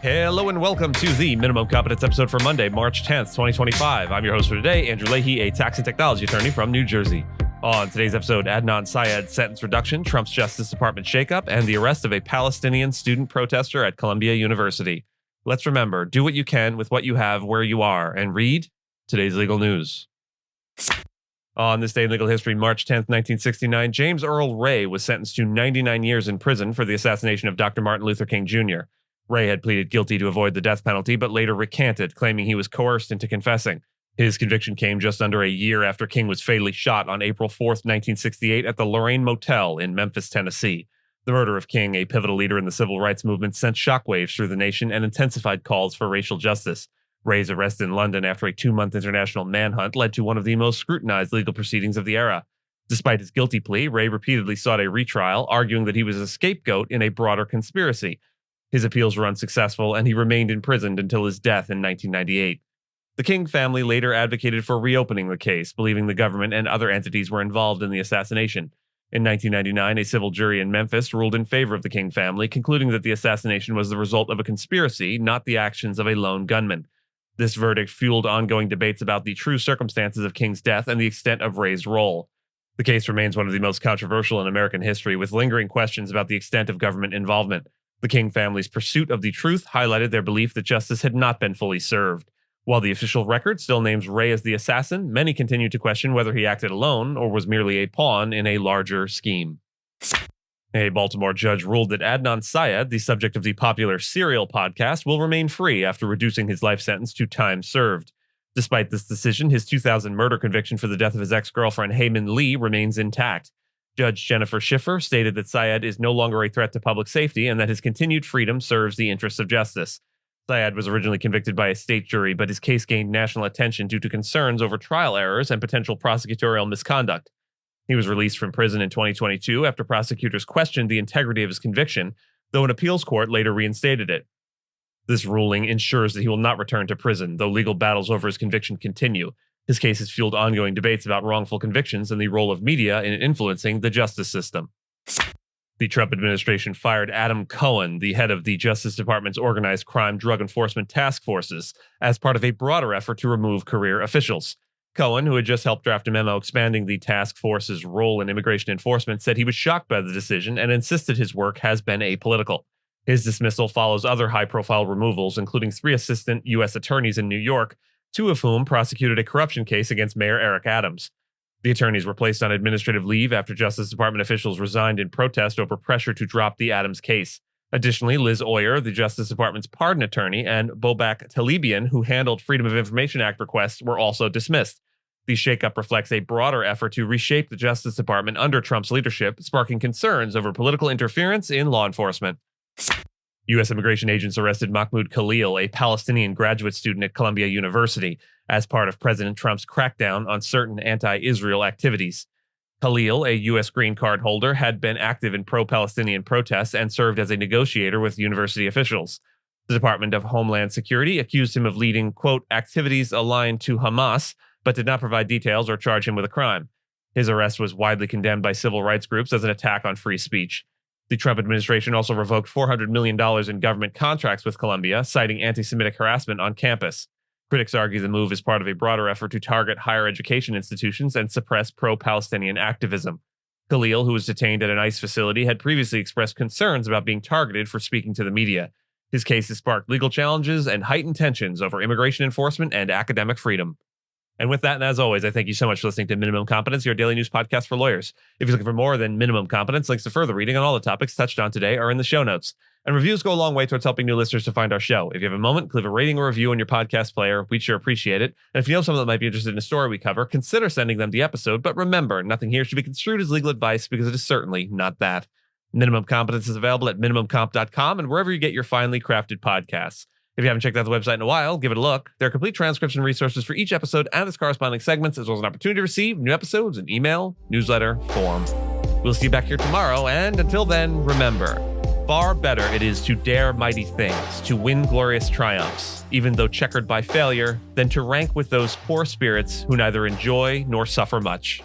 Hello and welcome to the Minimum Competence episode for Monday, March 10th, 2025. I'm your host for today, Andrew Leahy, a tax and technology attorney from New Jersey. On today's episode, Adnan Syed sentence reduction, Trump's Justice Department shakeup, and the arrest of a Palestinian student protester at Columbia University. Let's remember, do what you can with what you have where you are, and read today's legal news. On this day in legal history, March 10th, 1969, James Earl Ray was sentenced to 99 years in prison for the assassination of Dr. Martin Luther King Jr. Ray had pleaded guilty to avoid the death penalty, but later recanted, claiming he was coerced into confessing. His conviction came just under a year after King was fatally shot on April 4th, 1968 at the Lorraine Motel in Memphis, Tennessee. The murder of King, a pivotal leader in the civil rights movement, sent shockwaves through the nation and intensified calls for racial justice. Ray's arrest in London after a 2-month international manhunt led to one of the most scrutinized legal proceedings of the era. Despite his guilty plea, Ray repeatedly sought a retrial, arguing that he was a scapegoat in a broader conspiracy. His appeals were unsuccessful, and he remained imprisoned until his death in 1998. The King family later advocated for reopening the case, believing the government and other entities were involved in the assassination. In 1999, a civil jury in Memphis ruled in favor of the King family, concluding that the assassination was the result of a conspiracy, not the actions of a lone gunman. This verdict fueled ongoing debates about the true circumstances of King's death and the extent of Ray's role. The case remains one of the most controversial in American history, with lingering questions about the extent of government involvement. The King family's pursuit of the truth highlighted their belief that justice had not been fully served. While the official record still names Ray as the assassin, many continue to question whether he acted alone or was merely a pawn in a larger scheme. A Baltimore judge ruled that Adnan Syed, the subject of the popular Serial podcast, will remain free after reducing his life sentence to time served. Despite this decision, his 2000 murder conviction for the death of his ex-girlfriend Hayman Lee remains intact. Judge Jennifer Schiffer stated that Syed is no longer a threat to public safety and that his continued freedom serves the interests of justice. Syed was originally convicted by a state jury, but his case gained national attention due to concerns over trial errors and potential prosecutorial misconduct. He was released from prison in 2022 after prosecutors questioned the integrity of his conviction, though an appeals court later reinstated it. This ruling ensures that he will not return to prison, though legal battles over his conviction continue. His case has fueled ongoing debates about wrongful convictions and the role of media in influencing the justice system. The Trump administration fired Adam Cohen, the head of the Justice Department's Organized Crime Drug Enforcement Task Forces, as part of a broader effort to remove career officials. Cohen, who had just helped draft a memo expanding the task force's role in immigration enforcement, said he was shocked by the decision and insisted his work has been apolitical. His dismissal follows other high-profile removals, including 3 assistant U.S. attorneys in New York, 2 of whom prosecuted a corruption case against Mayor Eric Adams. The attorneys were placed on administrative leave after Justice Department officials resigned in protest over pressure to drop the Adams case. Additionally, Liz Oyer, the Justice Department's pardon attorney, and Bobak Talibian, who handled Freedom of Information Act requests, were also dismissed. The shakeup reflects a broader effort to reshape the Justice Department under Trump's leadership, sparking concerns over political interference in law enforcement. U.S. immigration agents arrested Mahmoud Khalil, a Palestinian graduate student at Columbia University, as part of President Trump's crackdown on certain anti-Israel activities. Khalil, a U.S. green card holder, had been active in pro-Palestinian protests and served as a negotiator with university officials. The Department of Homeland Security accused him of leading, quote, activities aligned to Hamas, but did not provide details or charge him with a crime. His arrest was widely condemned by civil rights groups as an attack on free speech. The Trump administration also revoked $400 million in government contracts with Columbia, citing anti-Semitic harassment on campus. Critics argue the move is part of a broader effort to target higher education institutions and suppress pro-Palestinian activism. Khalil, who was detained at an ICE facility, had previously expressed concerns about being targeted for speaking to the media. His case has sparked legal challenges and heightened tensions over immigration enforcement and academic freedom. And with that, and as always, I thank you so much for listening to Minimum Competence, your daily news podcast for lawyers. If you're looking for more than Minimum Competence, links to further reading on all the topics touched on today are in the show notes. And reviews go a long way towards helping new listeners to find our show. If you have a moment, leave a rating or review on your podcast player. We'd sure appreciate it. And if you know someone that might be interested in a story we cover, consider sending them the episode. But remember, nothing here should be construed as legal advice because it is certainly not that. Minimum Competence is available at minimumcomp.com and wherever you get your finely crafted podcasts. If you haven't checked out the website in a while, give it a look. There are complete transcripts and resources for each episode and its corresponding segments, as well as an opportunity to receive new episodes in email, newsletter, form. We'll see you back here tomorrow, and until then, remember, far better it is to dare mighty things, to win glorious triumphs, even though checkered by failure, than to rank with those poor spirits who neither enjoy nor suffer much.